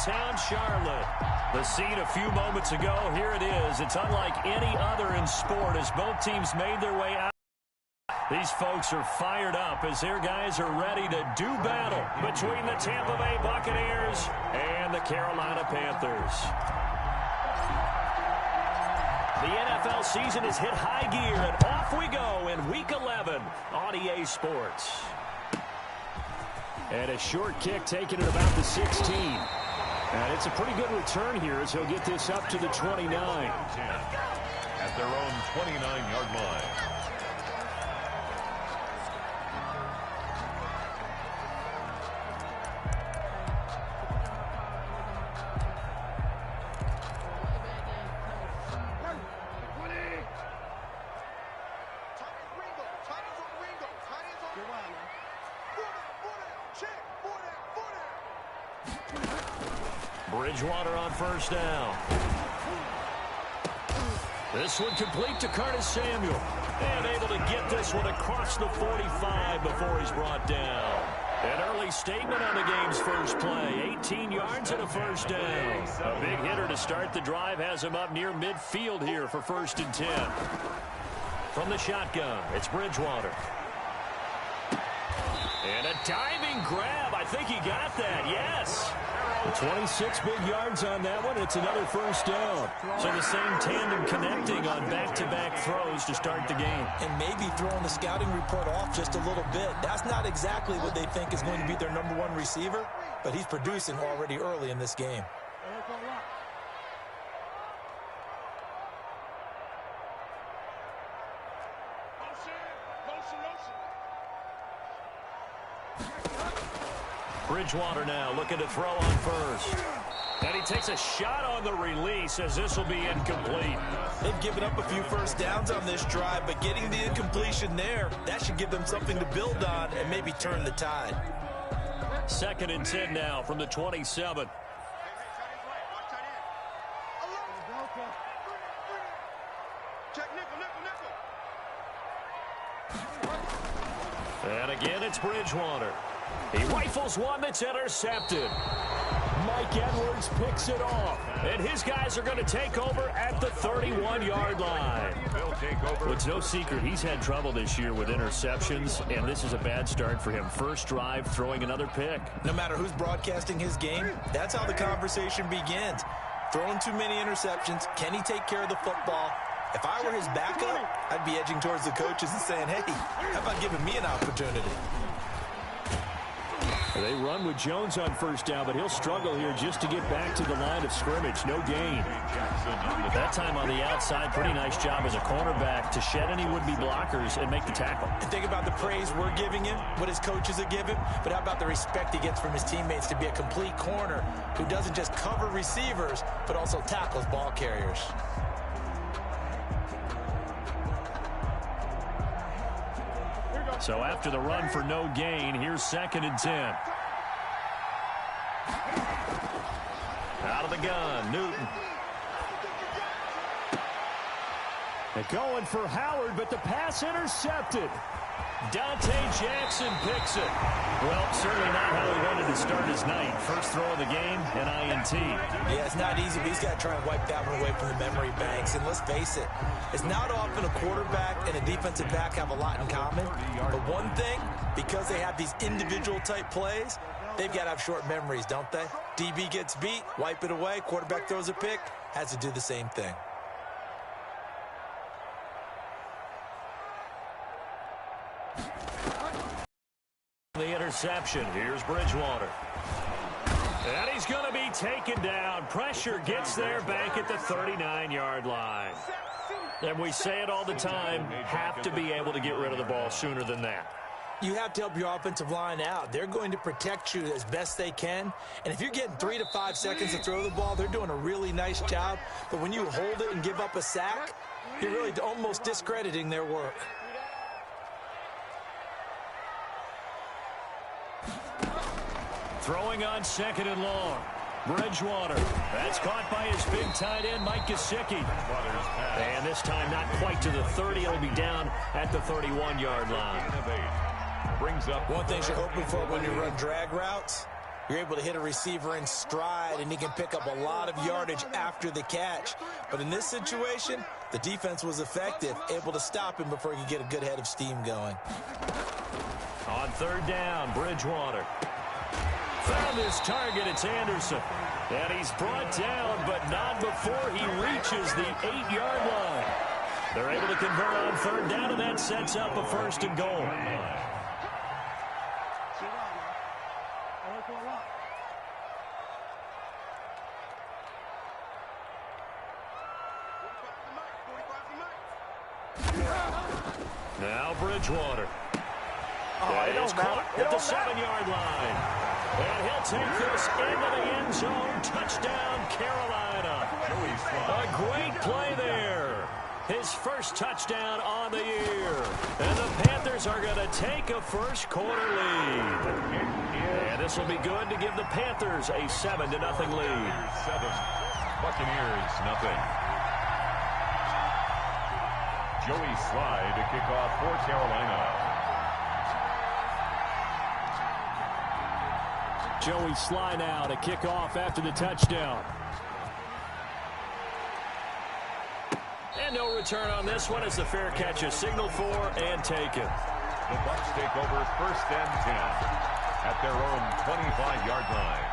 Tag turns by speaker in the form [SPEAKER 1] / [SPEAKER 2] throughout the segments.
[SPEAKER 1] downtown Charlotte. The scene a few moments ago, here it is. It's unlike any other in sport as both teams made their way out. These folks are fired up as their guys are ready to do battle between the Tampa Bay Buccaneers and the Carolina Panthers. The NFL season has hit high gear, and off we go in Week 11 on EA Sports. And a short kick taken at about the 16. And it's a pretty good return here as he'll get this up to the 29.
[SPEAKER 2] At their own 29-yard line.
[SPEAKER 1] Bridgewater on first down. This one complete to Curtis Samuel. And able to get this one across the 45 before he's brought down. An early statement on the game's first play. 18 yards and a first down. A big hitter to start the drive has him up near midfield here for 1st and 10. From the shotgun, it's Bridgewater. And a diving grab. I think he got that, yes. 26 big yards on that one. It's another first down. So the same tandem connecting on back-to-back throws to start the game.
[SPEAKER 3] And maybe throwing the scouting report off just a little bit. That's not exactly what they think is going to be their #1 receiver, but he's producing already early in this game.
[SPEAKER 1] Bridgewater now looking to throw on first. And he takes a shot on the release as this will be incomplete.
[SPEAKER 3] They've given up a few first downs on this drive, but getting the incompletion there, that should give them something to build on and maybe turn the tide.
[SPEAKER 1] 2nd and 10 now from the 27. And again, it's Bridgewater. He rifles one that's intercepted. Mike Edwards picks it off. And his guys are going to take over at the 31-yard line. Well, it's no secret he's had trouble this year with interceptions, and this is a bad start for him. First drive, throwing another pick.
[SPEAKER 3] No matter who's broadcasting his game, that's how the conversation begins. Throwing too many interceptions, can he take care of the football? If I were his backup, I'd be edging towards the coaches and saying, hey, how about giving me an opportunity?
[SPEAKER 1] They run with Jones on first down, but he'll struggle here just to get back to the line of scrimmage. No gain. That time on the outside, pretty nice job as a cornerback to shed any would-be blockers and make the tackle.
[SPEAKER 3] And think about the praise we're giving him, what his coaches are giving, but how about the respect he gets from his teammates to be a complete corner who doesn't just cover receivers, but also tackles ball carriers.
[SPEAKER 1] So after the run for no gain, here's 2nd and 10. Out of the gun, Newton. They're going for Howard, but the pass intercepted. Dante Jackson picks it. Well, certainly not how he wanted to start his night. First throw of the game, an INT.
[SPEAKER 3] Yeah, it's not easy, but he's got to try and wipe that one away from the memory banks. And let's face it, it's not often a quarterback and a defensive back have a lot in common. But one thing, because they have these individual type plays, they've got to have short memories, don't they? DB gets beat, wipe it away, quarterback throws a pick, has to do the same thing.
[SPEAKER 1] The interception. Here's Bridgewater. And he's going to be taken down. Pressure gets there back at the 39-yard line. And we say it all the time, have to be able to get rid of the ball sooner than that.
[SPEAKER 3] You have to help your offensive line out. They're going to protect you as best they can. And if you're getting 3 to 5 seconds to throw the ball, they're doing a really nice job. But when you hold it and give up a sack, you're really almost discrediting their work.
[SPEAKER 1] Throwing on 2nd and long. Bridgewater. That's caught by his big tight end, Mike Gesicki. And this time not quite to the 30. It'll be down at the 31-yard line.
[SPEAKER 3] Brings up one thing you're hoping for when you run drag routes, you're able to hit a receiver in stride, and he can pick up a lot of yardage after the catch. But in this situation, the defense was effective, able to stop him before he could get a good head of steam going.
[SPEAKER 1] On third down, Bridgewater. Found his target, it's Anderson. And he's brought down, but not before he reaches the 8-yard line. They're able to convert on third down, and that sets up a 1st and goal. Now Bridgewater. That is caught at the 7-yard line. And he'll take this into the end zone. Touchdown, Carolina. A great play there. His first touchdown on the year. And the Panthers are going to take a first-quarter lead. And this will be good to give the Panthers a 7-0 lead.
[SPEAKER 2] 7, Buccaneers, nothing. Joey Slye to kick off for Carolina.
[SPEAKER 1] Joey Slye now to kick off after the touchdown. And no return on this one as the fair catch is signaled for and taken.
[SPEAKER 2] The Bucs take over 1st and 10 at their own 25-yard line.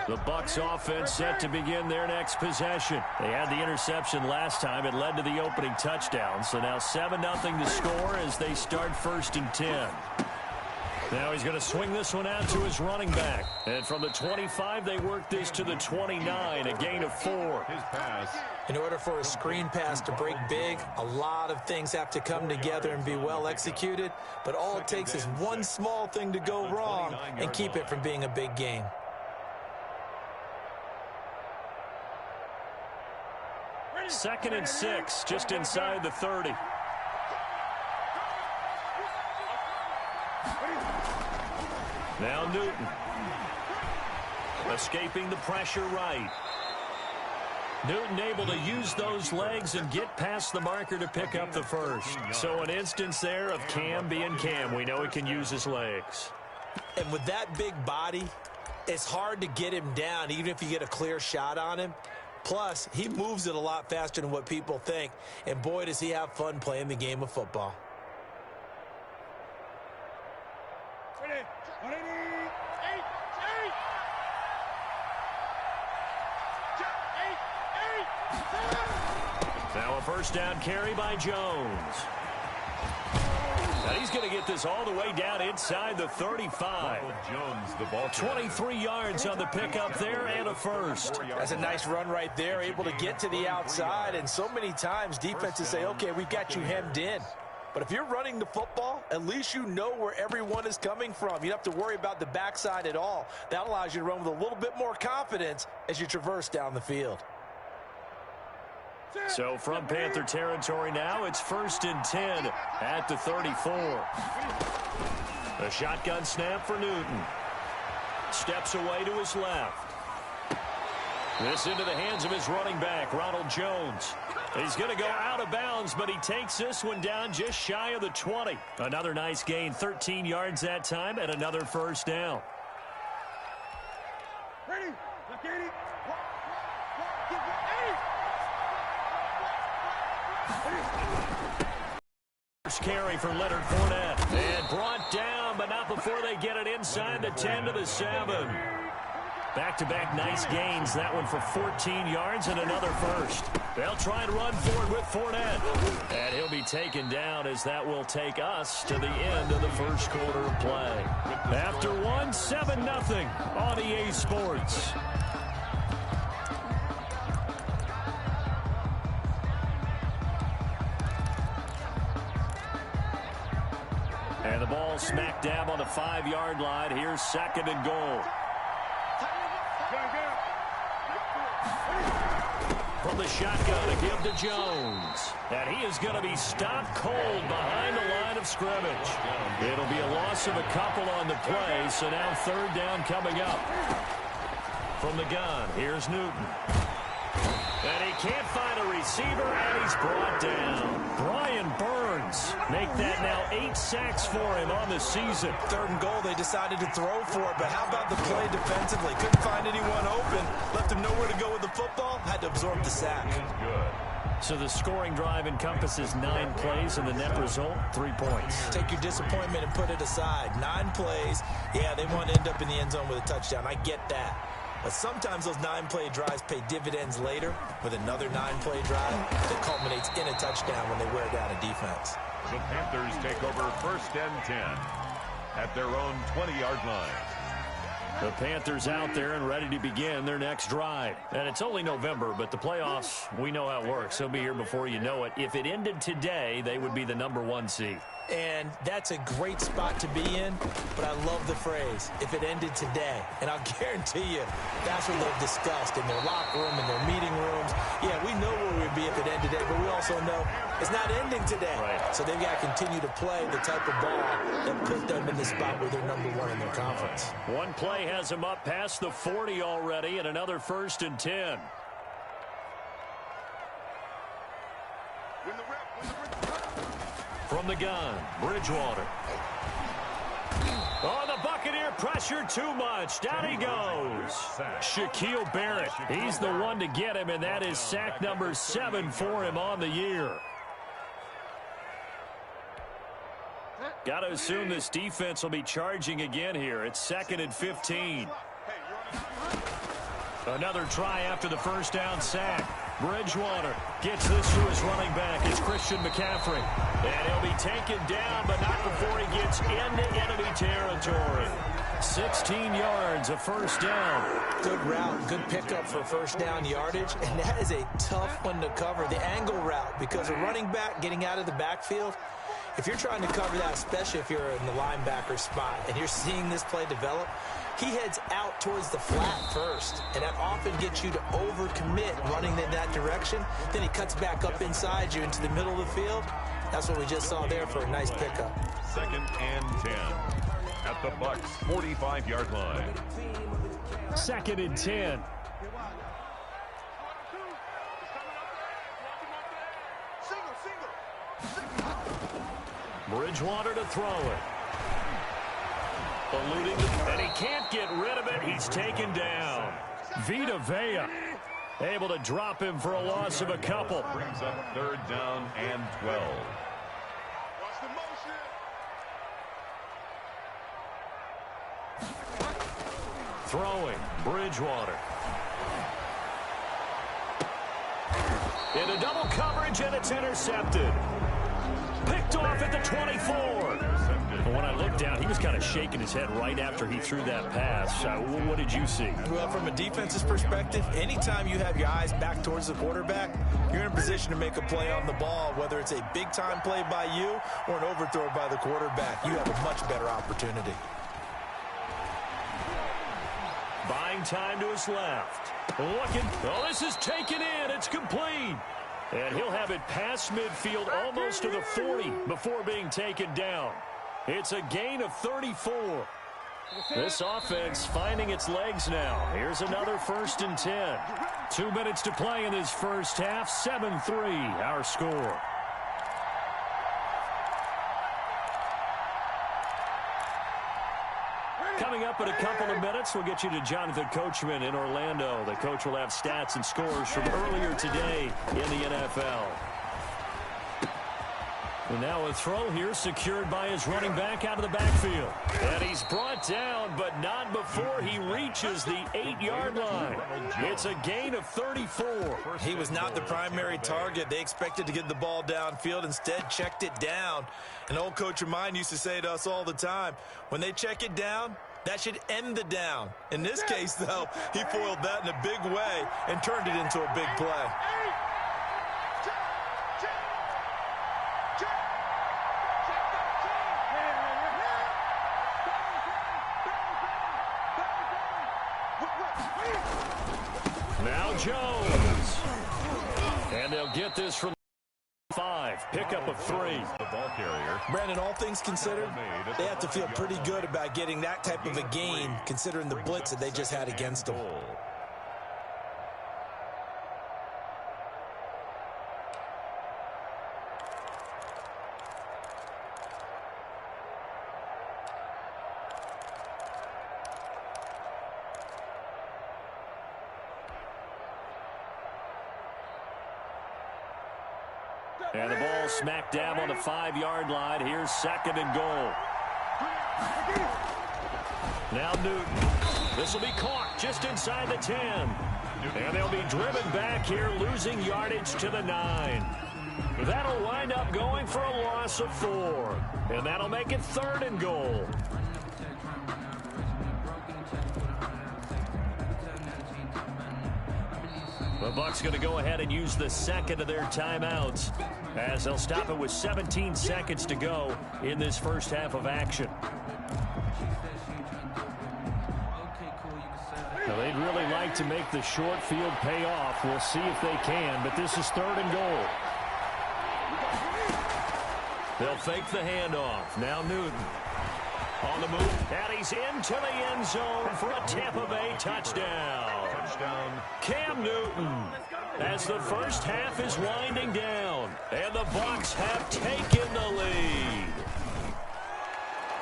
[SPEAKER 1] The Bucs offense set to begin their next possession. They had the interception last time. It led to the opening touchdown. So now 7-0 to score as they start 1st and 10. Now he's going to swing this one out to his running back. And from the 25, they work this to the 29, a gain of 4.
[SPEAKER 2] His pass.
[SPEAKER 3] In order for a screen pass to break big, a lot of things have to come together and be well executed. But all it takes is one small thing to go wrong and keep it from being a big game.
[SPEAKER 1] Second and 6, just inside the 30. Now Newton. Escaping the pressure right. Newton able to use those legs and get past the marker to pick up the first. So an instance there of Cam being Cam. We know he can use his legs.
[SPEAKER 3] And with that big body, it's hard to get him down even if you get a clear shot on him. Plus, he moves it a lot faster than what people think. And boy, does he have fun playing the game of football.
[SPEAKER 1] Now a first down carry by Jones. Now he's going to get this all the way down inside the 35.
[SPEAKER 2] Jones, the ball
[SPEAKER 1] 23 yards on the pickup there and a first.
[SPEAKER 3] That's a nice run right there, able to get to the outside. And so many times defenses say, okay, we've got you hemmed in. But if you're running the football, at least you know where everyone is coming from. You don't have to worry about the backside at all. That allows you to run with a little bit more confidence as you traverse down the field.
[SPEAKER 1] So from Panther territory now, it's 1st and 10 at the 34. A shotgun snap for Newton. Steps away to his left. This into the hands of his running back, Ronald Jones. He's going to go out of bounds, but he takes this one down just shy of the 20. Another nice gain, 13 yards that time, and another first down.
[SPEAKER 4] Ready? Look at it.
[SPEAKER 1] First carry for Leonard Fournette. And brought down, but not before they get it inside the 10 to the 7. Back-to-back nice gains. That one for 14 yards and another first. They'll try and run forward with Fournette. And he'll be taken down as that will take us to the end of the first quarter of play. After 7-0 on EA Sports. And the ball smack dab on the 5-yard line. Here's 2nd and goal. From the shotgun to give to Jones. And he is going to be stopped cold behind the line of scrimmage. It'll be a loss of a couple on the play, so now 3rd down coming up. From the gun, here's Newton. And he can't find a receiver, and he's brought down. Brian Burns make that now 8 sacks for him on the season.
[SPEAKER 3] 3rd and goal, they decided to throw for it, but how about the play defensively? Couldn't find anyone open, left him nowhere to go with the football, had to absorb the sack.
[SPEAKER 1] So the scoring drive encompasses 9 plays, and the net result, 3 points.
[SPEAKER 3] Take your disappointment and put it aside. 9 plays, yeah, they want to end up in the end zone with a touchdown. I get that. But sometimes those 9-play drives pay dividends later with another 9-play drive that culminates in a touchdown when they wear down a defense.
[SPEAKER 2] The Panthers take over 1st and 10 at their own 20-yard line.
[SPEAKER 1] The Panthers out there and ready to begin their next drive. And it's only November, but the playoffs, we know how it works. They'll be here before you know it. If it ended today, they would be the #1 seed.
[SPEAKER 3] And that's a great spot to be in, but I love the phrase, if it ended today. And I'll guarantee you, that's what they've discussed in their locker room, in their meeting rooms. Yeah, we know where we'd be if it ended today, but we also know it's not ending today.
[SPEAKER 1] Right.
[SPEAKER 3] So they've got to continue to play the type of ball that put them in the spot where they're #1 in their conference.
[SPEAKER 1] One play has them up past the 40 already, and another 1st and 10. From the gun, Bridgewater. Oh, the Buccaneer pressure too much. Down he goes. Shaquille Barrett. He's the one to get him, and that is sack number 7 for him on the year. Got to assume this defense will be charging again here. It's 2nd and 15. Another try after the 1st down sack. Bridgewater gets this to his running back. It's Christian McCaffrey. And he'll be taken down, but not before he gets into enemy territory. 16 yards, a 1st down.
[SPEAKER 3] Good route, good pickup for 1st down yardage, and that is a tough one to cover, the angle route, because a running back getting out of the backfield, if you're trying to cover that, especially if you're in the linebacker spot and you're seeing this play develop, he heads out towards the flat first, and that often gets you to overcommit running in that direction. Then he cuts back up inside you into the middle of the field. That's what we just saw there for a nice pickup.
[SPEAKER 2] 2nd and 10 at the Bucs 45-yard line.
[SPEAKER 1] 2nd and 10. Bridgewater to throw it. Eluding, and he can't get rid of it. He's taken down. Vita Vea able to drop him for a loss of a couple.
[SPEAKER 2] Brings up 3rd down and 12.
[SPEAKER 1] Throwing, Bridgewater. Into double coverage, and it's intercepted. Picked off at the 24. And when I looked down, he was kind of shaking his head right after he threw that pass. What did you see?
[SPEAKER 3] Well, from a defense's perspective, anytime you have your eyes back towards the quarterback, you're in a position to make a play on the ball, whether it's a big-time play by you or an overthrow by the quarterback. You have a much better opportunity.
[SPEAKER 1] Buying time to his left. Looking. Oh, this is taken in. It's complete. And he'll have it past midfield almost to the 40 before being taken down. It's a gain of 34. This offense finding its legs now. Here's another 1st and 10. 2 minutes to play in this first half. 7-3 our score. Coming up in a couple of minutes, we'll get you to Jonathan Coachman in Orlando. The coach will have stats and scores from earlier today in the NFL. And now a throw here secured by his running back out of the backfield. And he's brought down, but not before he reaches the 8-yard line. It's a gain of 34.
[SPEAKER 3] He was not the primary target. They expected to get the ball downfield. Instead, checked it down. An old coach of mine used to say to us all the time, when they check it down, that should end the down. In this case, though, he foiled that in a big way and turned it into a big play.
[SPEAKER 1] Now Jones. And they'll get this from 5. Pickup of 3.
[SPEAKER 2] The ball carrier.
[SPEAKER 3] Brandon, all things considered, they have to feel pretty good about getting that type of a gain, considering the blitz that they just had against them.
[SPEAKER 1] And the ball smack dab on the 5-yard line. Here's 2nd and goal. Now Newton. This will be caught just inside the 10. And they'll be driven back here, losing yardage to the 9. That'll wind up going for a loss of 4. And that'll make it 3rd and goal. The Bucs going to go ahead and use the 2nd of their timeouts as they'll stop it with 17 seconds to go in this first half of action. Now, they'd really like to make the short field pay off. We'll see if they can, but this is 3rd and goal. They'll fake the handoff. Now Newton on the move, and he's into the end zone for a Tampa Bay touchdown. Cam Newton, as the first half is winding down, and the Bucs have taken the lead.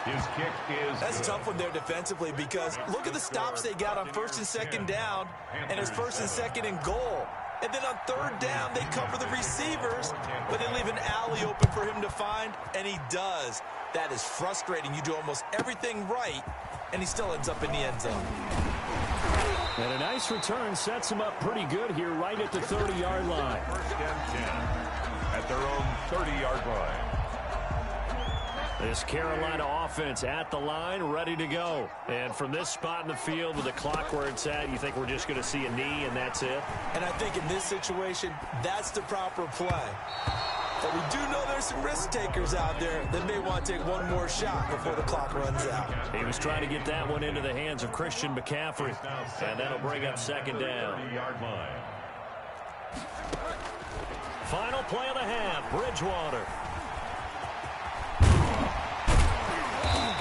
[SPEAKER 2] His kick is
[SPEAKER 3] That's a tough one there defensively, because look at the stops they got on 1st and 2nd down, and it's 1st and 2nd and goal. And then on 3rd down, they cover the receivers, but they leave an alley open for him to find, and he does. That is frustrating. You do almost everything right, and he still ends up in the end zone.
[SPEAKER 1] And a nice return sets him up pretty good here right at the 30-yard line.
[SPEAKER 2] 1st and 10 at their own 30-yard line.
[SPEAKER 1] This Carolina offense at the line, ready to go. And from this spot in the field with the clock where it's at, you think we're just going to see a knee and that's it?
[SPEAKER 3] And I think in this situation, that's the proper play. But we do know there's some risk takers out there that may want to take one more shot before the clock runs out.
[SPEAKER 1] He was trying to get that one into the hands of Christian McCaffrey, and that'll bring up 2nd down. Final play of the half, Bridgewater.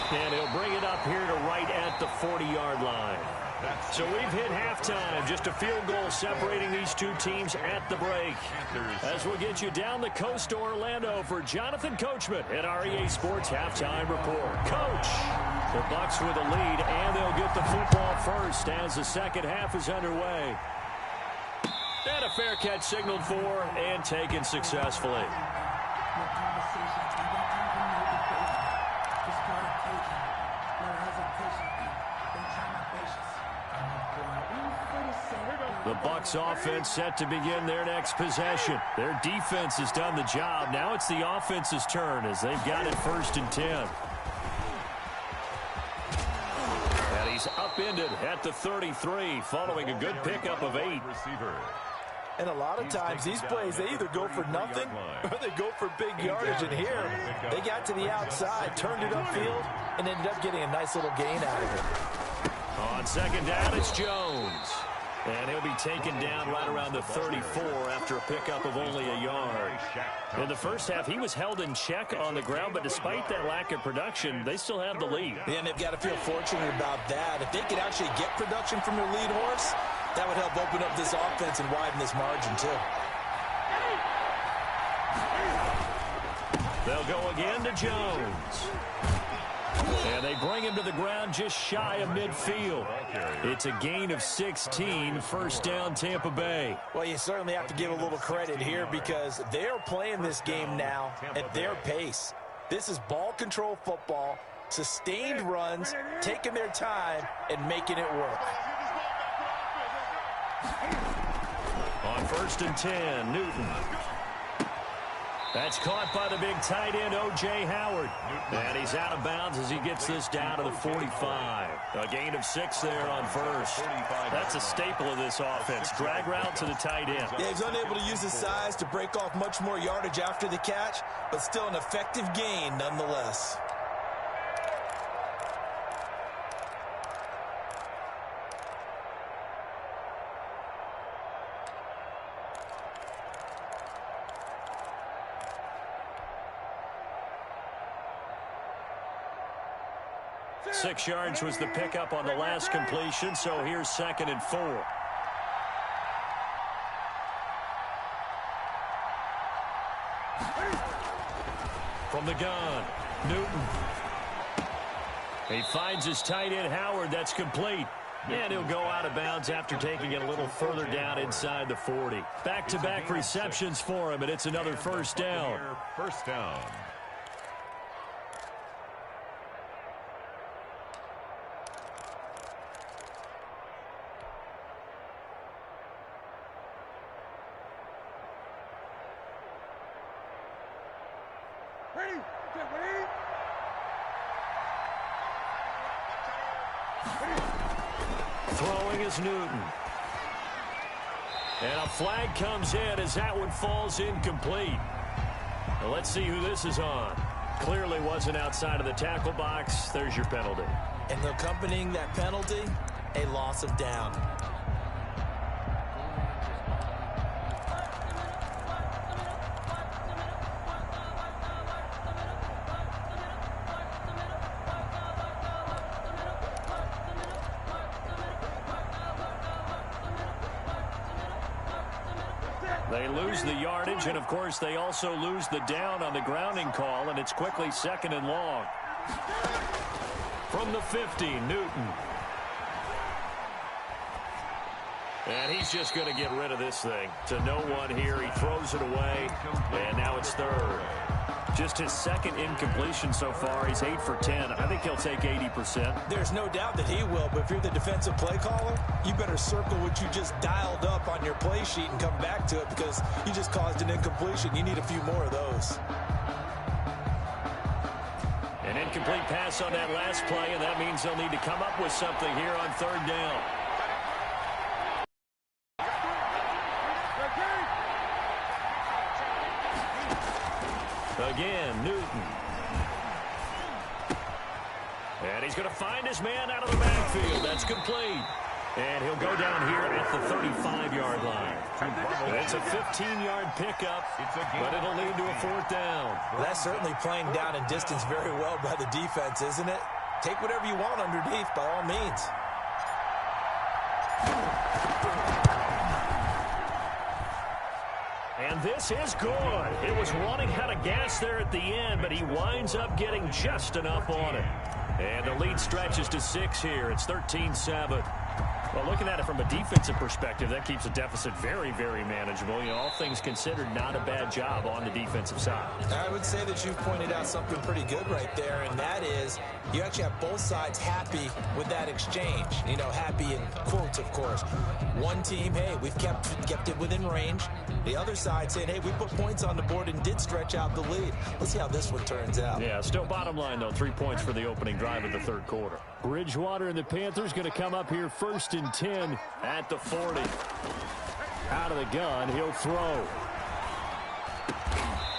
[SPEAKER 1] And he'll bring it up here to right at the 40-yard line. So we've hit halftime. Just a field goal separating these two teams at the break. As we'll get you down the coast to Orlando for Jonathan Coachman at our EA Sports Halftime Report. Coach, the Bucs with a lead, and they'll get the football first as the second half is underway. And a fair catch signaled for and taken successfully. The Bucs offense set to begin their next possession. Their defense has done the job. Now it's the offense's turn as they've got it 1st and 10. And he's upended at the 33 following a good pickup of 8.
[SPEAKER 3] And a lot of times these plays, they either go for nothing or they go for big yardage. And here, they got to the outside, turned it upfield, and ended up getting a nice little gain out of it.
[SPEAKER 1] On 2nd down, it's Jones. And he'll be taken down right around the 34 after a pickup of only a yard. In the first half, he was held in check on the ground, but despite that lack of production, they still have the lead.
[SPEAKER 3] Yeah, and they've got to feel fortunate about that. If they could actually get production from their lead horse, that would help open up this offense and widen this margin, too.
[SPEAKER 1] They'll go again to Jones. And they bring him to the ground just shy of midfield. It's a gain of 16, 1st down Tampa Bay.
[SPEAKER 3] Well, you certainly have to give a little credit here because they're playing this game now at their pace. This is ball control football, sustained runs, taking their time, and making it work.
[SPEAKER 1] On 1st and 10, Newton. That's caught by the big tight end, O.J. Howard. And he's out of bounds as he gets this down to the 45. A gain of 6 there on 1st. That's a staple of this offense. Drag route to the tight end.
[SPEAKER 3] Yeah, he's unable to use his size to break off much more yardage after the catch, but still an effective gain nonetheless.
[SPEAKER 1] Six yards was the pickup on the last completion, so here's 2nd and 4. From the gun, Newton. He finds his tight end, Howard. That's complete. And he'll go out of bounds after taking it a little further down inside the 40. Back-to-back receptions for him, and it's another first down.
[SPEAKER 2] First down.
[SPEAKER 1] Throwing is Newton. And a flag comes in as that one falls incomplete. Well, let's see who this is on. Clearly wasn't outside of the tackle box. There's your penalty.
[SPEAKER 3] And accompanying that penalty, a loss of down.
[SPEAKER 1] They lose the yardage, and, of course, they also lose the down on the grounding call, and it's quickly second and long. From the 50, Newton. And he's just going to get rid of this thing. To no one here. He throws it away, and now it's third. Just his second incompletion so far. He's 8 for 10. I think he'll take 80%.
[SPEAKER 3] There's no doubt that he will, but if you're the defensive play caller, you better circle what you just dialed up on your play sheet and come back to it because you just caused an incompletion. You need a few more of those.
[SPEAKER 1] An incomplete pass on that last play, and that means they'll need to come up with something here on third down. Again, Newton. And he's going to find his man out of the backfield. That's complete. And he'll go down here at the 35-yard line. It's a 15-yard pickup, but it'll lead to a fourth down.
[SPEAKER 3] Well, that's certainly playing down and distance very well by the defense, isn't it? Take whatever you want underneath, by all means.
[SPEAKER 1] And this is good. It was running out of gas there at the end, but he winds up getting just enough on it. And the lead stretches to 6 here. It's 13-7. Well, looking at it from a defensive perspective, that keeps the deficit very, very manageable. You know, all things considered, not a bad job on the defensive side.
[SPEAKER 3] I would say that you've pointed out something pretty good right there, and that is you actually have both sides happy with that exchange. You know, happy in quotes, of course. One team, hey, we've kept it within range. The other side saying, hey, we put points on the board and did stretch out the lead. Let's see how this one turns out.
[SPEAKER 1] Yeah, still bottom line, though, 3 points for the opening drive of the third quarter. Bridgewater and the Panthers going to come up here first and 10 at the 40. Out of the gun, he'll throw.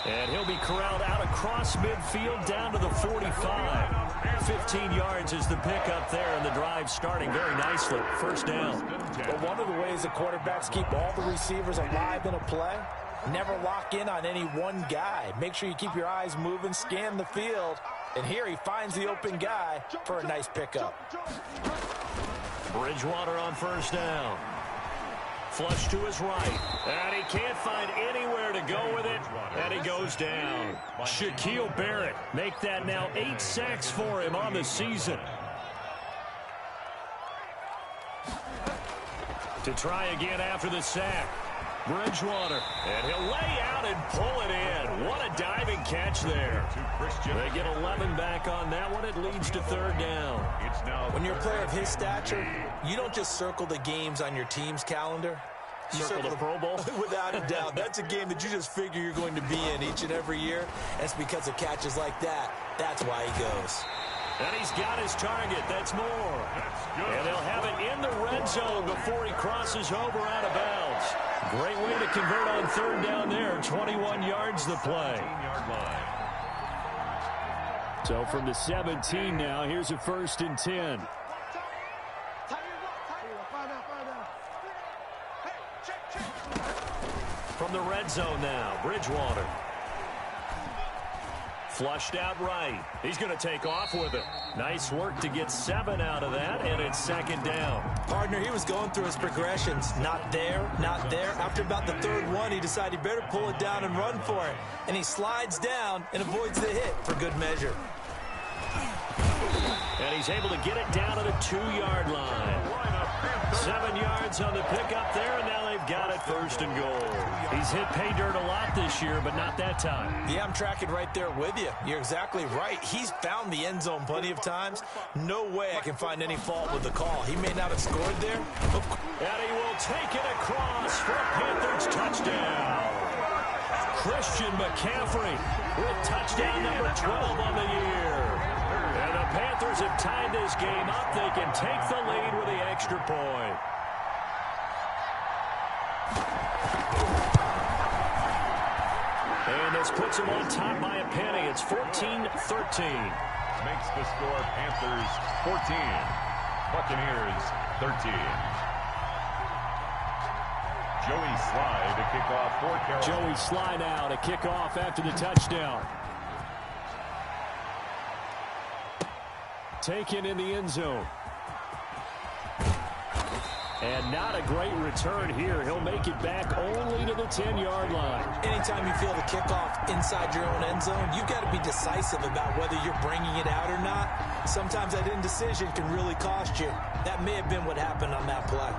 [SPEAKER 1] And he'll be corralled out across midfield down to the 45. 15 yards is the pickup there, and the drive starting very nicely. First down.
[SPEAKER 3] But one of the ways the quarterbacks keep all the receivers alive in a play, never lock in on any one guy. Make sure you keep your eyes moving, scan the field, and here he finds the open guy for a nice pickup.
[SPEAKER 1] Bridgewater on first down. Flush to his right. And he can't find anywhere to go with it. And he goes down. Shaquille Barrett make that now 8 sacks for him on the season. To try again after the sack. Bridgewater. And he'll lay out and pull it in. What a diving catch there. They get 11 back on that one. It leads to third down.
[SPEAKER 3] When you're a player of his stature, you don't just circle the games on your team's calendar. You
[SPEAKER 1] circle the Pro Bowl?
[SPEAKER 3] Without a doubt. That's a game that you just figure you're going to be in each and every year. And it's because of catches like that. That's why he goes.
[SPEAKER 1] And he's got his target. That's more. And they'll have it in the red zone before he crosses over out of bounds. Great way to convert on third down there. 21 yards the play. So from the 17 now, here's a first and 10. From the red zone now, Bridgewater. Flushed out right. He's going to take off with it. Nice work to get 7 out of that, and it's second down.
[SPEAKER 3] Partner, he was going through his progressions. Not there, not there. After about the third one, he decided he better pull it down and run for it. And he slides down and avoids the hit for good measure.
[SPEAKER 1] And he's able to get it down to the 2-yard line. 7 yards on the pickup there, and now they've got it first and goal. He's hit pay dirt a lot this year, but not that time.
[SPEAKER 3] Yeah, I'm tracking right there with you. You're exactly right. He's found the end zone plenty of times. No way I can find any fault with the call. He may not have scored there.
[SPEAKER 1] And he will take it across for a Panthers touchdown. Christian McCaffrey with touchdown number 12 on the year. And the Panthers have tied this game up. They can take the lead with the extra point. And this puts them on top by a penny. It's 14-13.
[SPEAKER 2] Makes the score Panthers 14, Buccaneers 13. Joey Sly to kick off for Carolina.
[SPEAKER 1] Joey Sly now to kick off after the touchdown. Taken in the end zone. And not a great return here. He'll make it back only to the 10-yard line.
[SPEAKER 3] Anytime you feel the kickoff inside your own end zone, you've got to be decisive about whether you're bringing it out or not. Sometimes that indecision can really cost you. That may have been what happened on that play.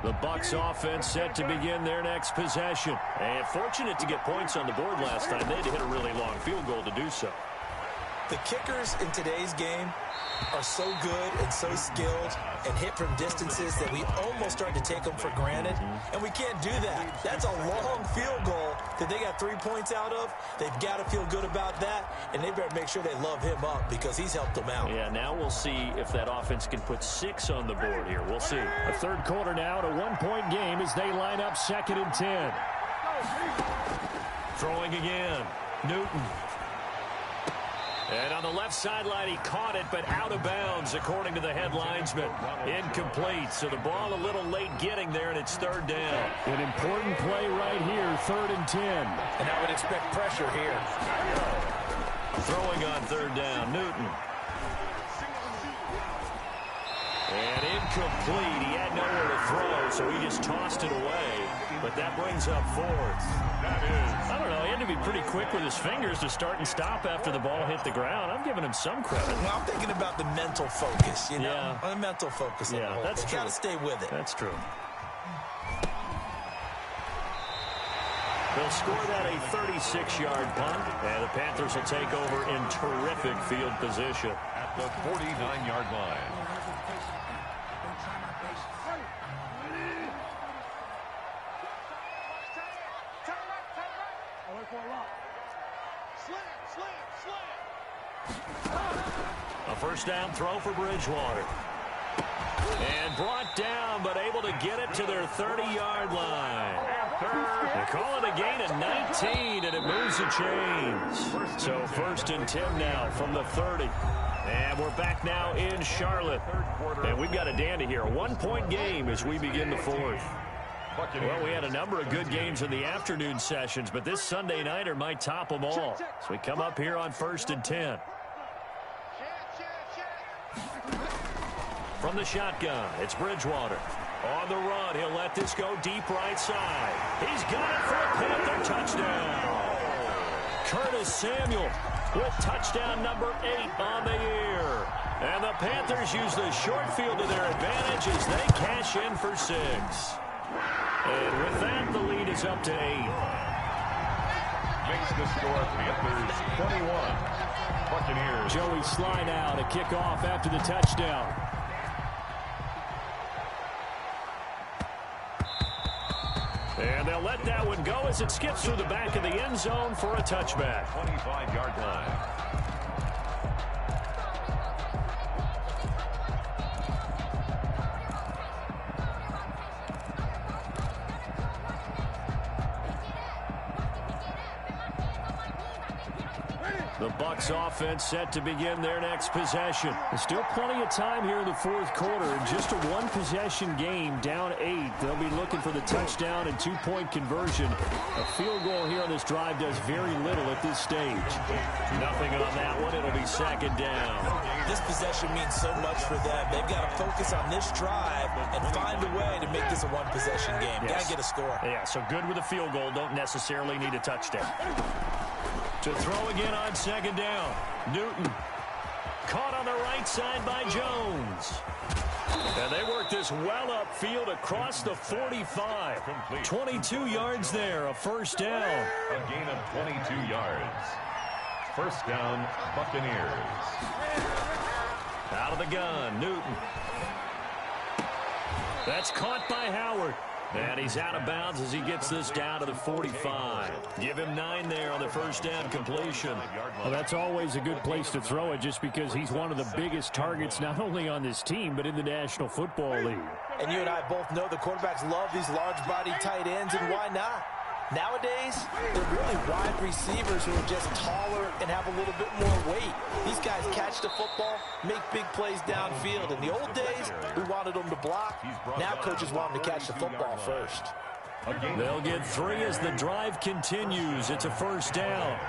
[SPEAKER 1] The Bucs offense set to begin their next possession. And fortunate to get points on the board last time. They had to hit a really long field goal to do so.
[SPEAKER 3] The kickers in today's game are so good and so skilled and hit from distances that we almost start to take them for granted. And we can't do that. That's a long field goal that they got 3 points out of. They've got to feel good about that, and they better make sure they love him up because he's helped them out.
[SPEAKER 1] Yeah, now we'll see if that offense can put 6 on the board here. We'll see. A third quarter now, a 1-point game as they line up 2nd and 10. Throwing again. Newton. And on the left sideline, he caught it, but out of bounds, according to the head linesman. Incomplete, so the ball a little late getting there, and it's 3rd down. An important play right here, 3rd and 10.
[SPEAKER 3] And I would expect pressure here.
[SPEAKER 1] Throwing on 3rd down, Newton. And incomplete. He had nowhere to throw, so he just tossed it away. But that brings up 4th. I don't know. He had to be pretty quick with his fingers to start and stop after the ball hit the ground. I'm giving him some credit.
[SPEAKER 3] Well, I'm thinking about the mental focus, you know?
[SPEAKER 1] Yeah.
[SPEAKER 3] The mental focus.
[SPEAKER 1] Yeah, that's true.
[SPEAKER 3] Got to stay with it.
[SPEAKER 1] That's true. They'll score that a 36-yard punt, and the Panthers will take over in terrific field position.
[SPEAKER 2] At the 49-yard line.
[SPEAKER 1] A first down throw for Bridgewater. And brought down, but able to get it to their 30-yard line. They call it a gain of 19, and it moves the chains. So 1st and 10 now from the 30. And we're back now in Charlotte. And we've got a dandy here. A 1-point game as we begin the 4th. Well, we had a number of good games in the afternoon sessions, but this Sunday nighter might top them all. So we come up here on 1st and 10. From the shotgun, it's Bridgewater. On the run, he'll let this go deep right side. He's got it for a Panther touchdown. Curtis Samuel with touchdown number 8 on the year. And the Panthers use the short field to their advantage as they cash in for 6. And with that, the lead is up to 8.
[SPEAKER 2] Makes the score Panthers 21, Buccaneers.
[SPEAKER 1] Joey Sly now to kick off after the touchdown. And they'll let that one go as it skips through the back of the end zone for a touchback.
[SPEAKER 2] 25-yard line.
[SPEAKER 1] The Bucs offense set to begin their next possession. There's still plenty of time here in the fourth quarter. In just a one-possession game, down 8. They'll be looking for the touchdown and two-point conversion. A field goal here on this drive does very little at this stage. Nothing on that one. It'll be second down.
[SPEAKER 3] This possession means so much for them. They've got to focus on this drive and find a way to make this a one-possession game.
[SPEAKER 1] Yes.
[SPEAKER 3] Got to get a score.
[SPEAKER 1] Yeah, so good with a field goal. Don't necessarily need a touchdown. To throw again on second down. Newton. Caught on the right side by Jones. And they work this well upfield across the 45. 22 yards there, a first down.
[SPEAKER 2] A gain of 22 yards. First down, Buccaneers.
[SPEAKER 1] Out of the gun, Newton. That's caught by Howard. And he's out of bounds as he gets this down to the 45. Give him 9 there on the first down completion. Well, that's always a good place to throw it just because he's one of the biggest targets not only on this team but in the National Football League.
[SPEAKER 3] And you and I both know the quarterbacks love these large-body tight ends, and why not? Nowadays, they're really wide receivers who are just taller and have a little bit more weight. These guys catch the football, make big plays downfield. In the old days, we wanted them to block. Now coaches want them to catch the football first.
[SPEAKER 1] They'll get 3 as the drive continues. It's a first down.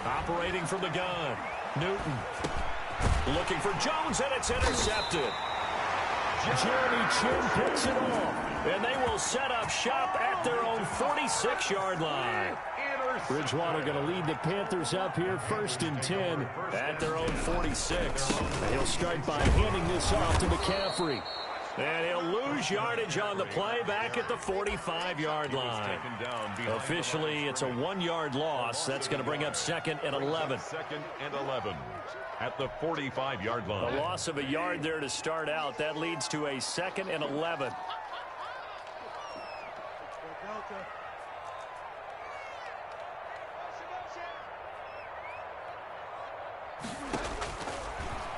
[SPEAKER 1] Operating from the gun, Newton. Looking for Jones, and it's intercepted. Jeremy Chin picks it off. And they will set up shop at their own 46-yard line. Bridgewater going to lead the Panthers up here, 1st and 10 at their own 46. And he'll start by handing this off to McCaffrey. And he'll lose yardage on the play back at the 45-yard line. Officially, it's a 1-yard loss. That's going to bring up 2nd and 11.
[SPEAKER 2] 2nd and 11 at the 45-yard line.
[SPEAKER 1] A loss of a yard there to start out. That leads to a 2nd and 11.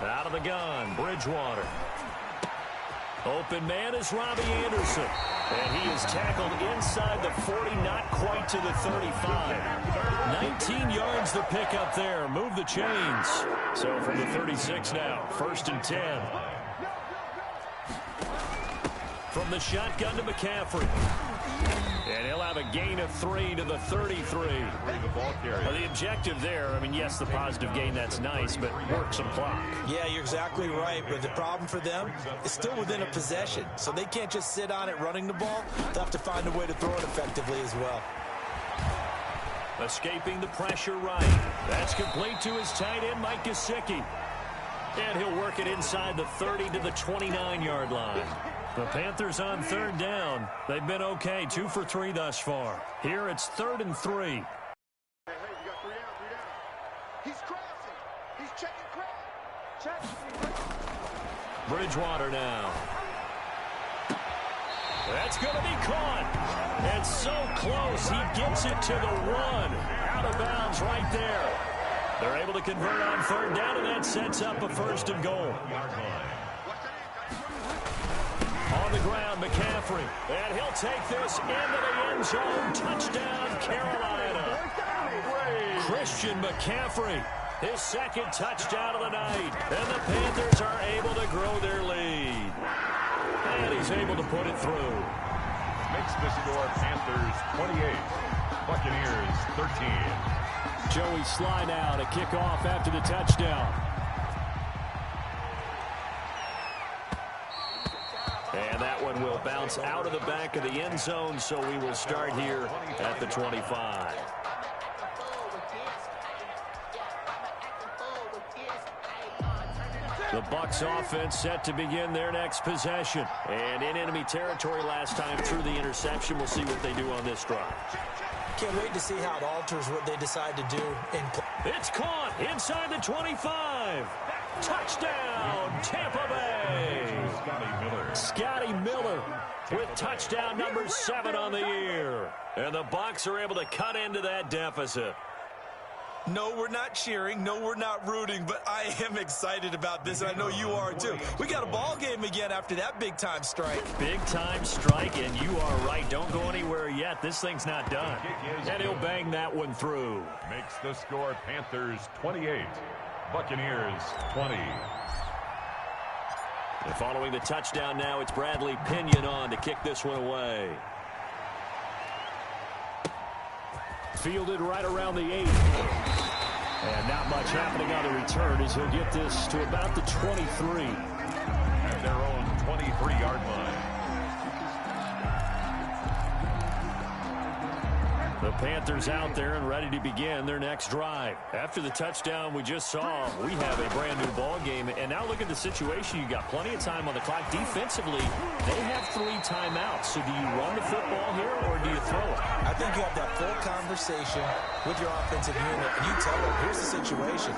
[SPEAKER 1] Out of the gun, Bridgewater. Open man is Robbie Anderson. And he is tackled inside the 40, not quite to the 35. 19 yards the pick up there. Move the chains. So from the 36 now, 1st and 10. From the shotgun to McCaffrey. And he'll have a gain of 3 to the 33. The objective there, I mean, yes, the positive gain, that's nice, but work some clock.
[SPEAKER 3] Yeah, you're exactly right. But the problem for them is still within a possession. So they can't just sit on it running the ball. They'll have to find a way to throw it effectively as well.
[SPEAKER 1] Escaping the pressure right. That's complete to his tight end, Mike Gesicki. And he'll work it inside the 30 to the 29-yard line. The Panthers on 3rd down. They've been okay, 2 for 3 thus far. Here it's 3rd and 3.
[SPEAKER 4] Hey, you got 3 down. He's crossing. He's checking crowd.
[SPEAKER 1] Bridgewater now. That's going to be caught. And so close, he gets it to the 1. Out of bounds right there. They're able to convert on 3rd down, and that sets up a 1st and goal. On the ground, McCaffrey. And he'll take this into the end zone. Touchdown, Carolina. Christian McCaffrey, his 2nd touchdown of the night. And the Panthers are able to grow their lead. And he's able to put it through.
[SPEAKER 2] Makes the score Panthers 28, Buccaneers 13.
[SPEAKER 1] Joey Sly now to kick off after the touchdown. And that one will bounce out of the back of the end zone, so we will start here at the 25. The Bucs offense set to begin their next possession. And in enemy territory last time through the interception. We'll see what they do on this drive.
[SPEAKER 3] Can't wait to see how it alters what they decide to do in play.
[SPEAKER 1] It's caught inside the 25. Touchdown, Tampa Bay. Scotty Miller with touchdown number 7 on the year. And the Bucs are able to cut into that deficit.
[SPEAKER 3] No, we're not cheering. No, we're not rooting, but I am excited about this, and I know you are too. We got a ball game again after that big-time strike.
[SPEAKER 1] Big-time strike, and you are right. Don't go anywhere yet. This thing's not done. And he'll bang that one through.
[SPEAKER 2] Makes the score Panthers 28, Buccaneers 20.
[SPEAKER 1] And following the touchdown now, it's Bradley Pinion on to kick this one away. Fielded right around the 8. And not much happening on the return as he'll get this to about the 23.
[SPEAKER 2] At their own 23-yard line.
[SPEAKER 1] The Panthers out there and ready to begin their next drive. After the touchdown we just saw, we have a brand-new ball game. And now look at the situation. You got plenty of time on the clock. Defensively, they have 3 timeouts. So do you run the football here or do you throw it?
[SPEAKER 3] I think you have that full conversation with your offensive unit, and you tell them, here's the situation.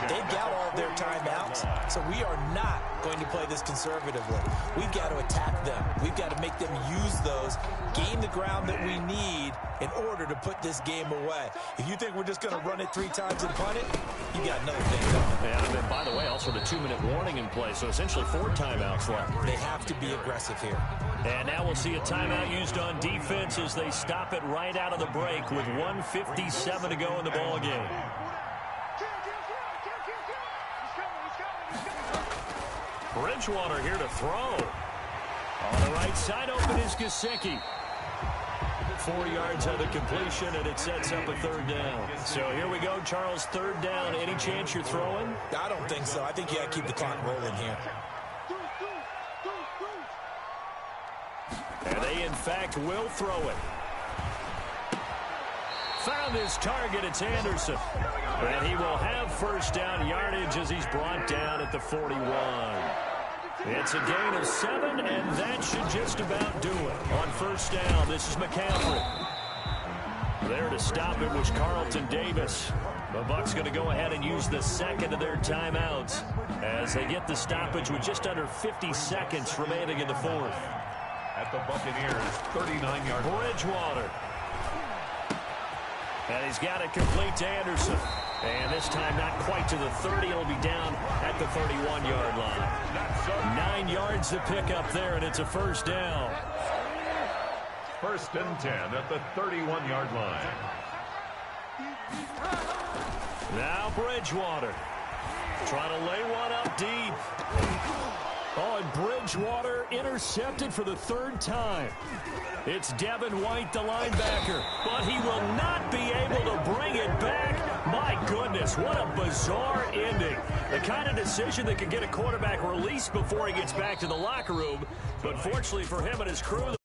[SPEAKER 3] They've got all their timeouts, so we are not going to play this conservatively. We've got to attack them. We've got to make them use those, gain the ground that we need in order to put this game away. If you think we're just going to run it 3 times and punt it, you got another thing coming.
[SPEAKER 1] Yeah, and then, by the way, also the 2-minute warning in play, so essentially 4 timeouts left.
[SPEAKER 3] They have to be aggressive here.
[SPEAKER 1] And now we'll see a timeout used on defense as they stop it right out of the break with 1:57 to go in the ball game. Bridgewater here to throw. On the right side open is Gesicki. 4 yards on the completion, and it sets up a 3rd down. So here we go, Charles, 3rd down. Any chance you're throwing?
[SPEAKER 3] I don't think so. I think you got to keep the clock rolling here.
[SPEAKER 1] And they, in fact, will throw it. Found his target. It's Anderson. And he will have 1st down yardage as he's brought down at the 41. It's a gain of 7, and that should just about do it. On 1st down, this is McCaffrey. There to stop it was Carlton Davis. The Bucs going to go ahead and use the 2nd of their timeouts as they get the stoppage with just under 50 seconds remaining in the 4th.
[SPEAKER 2] At the Buccaneers 39-yard line.
[SPEAKER 1] Bridgewater. And he's got it complete to Anderson. And this time not quite to the 30. It'll be down at the 31-yard line. 9 yards to pick up there, and it's a 1st down.
[SPEAKER 2] 1st and 10 at the 31-yard line.
[SPEAKER 1] Now Bridgewater. Trying to lay one up deep. Oh, and Bridgewater intercepted for the 3rd time. It's Devin White, the linebacker, but he will not be able to bring it back. My goodness, what a bizarre ending. The kind of decision that can get a quarterback released before he gets back to the locker room. But fortunately for him and his crew,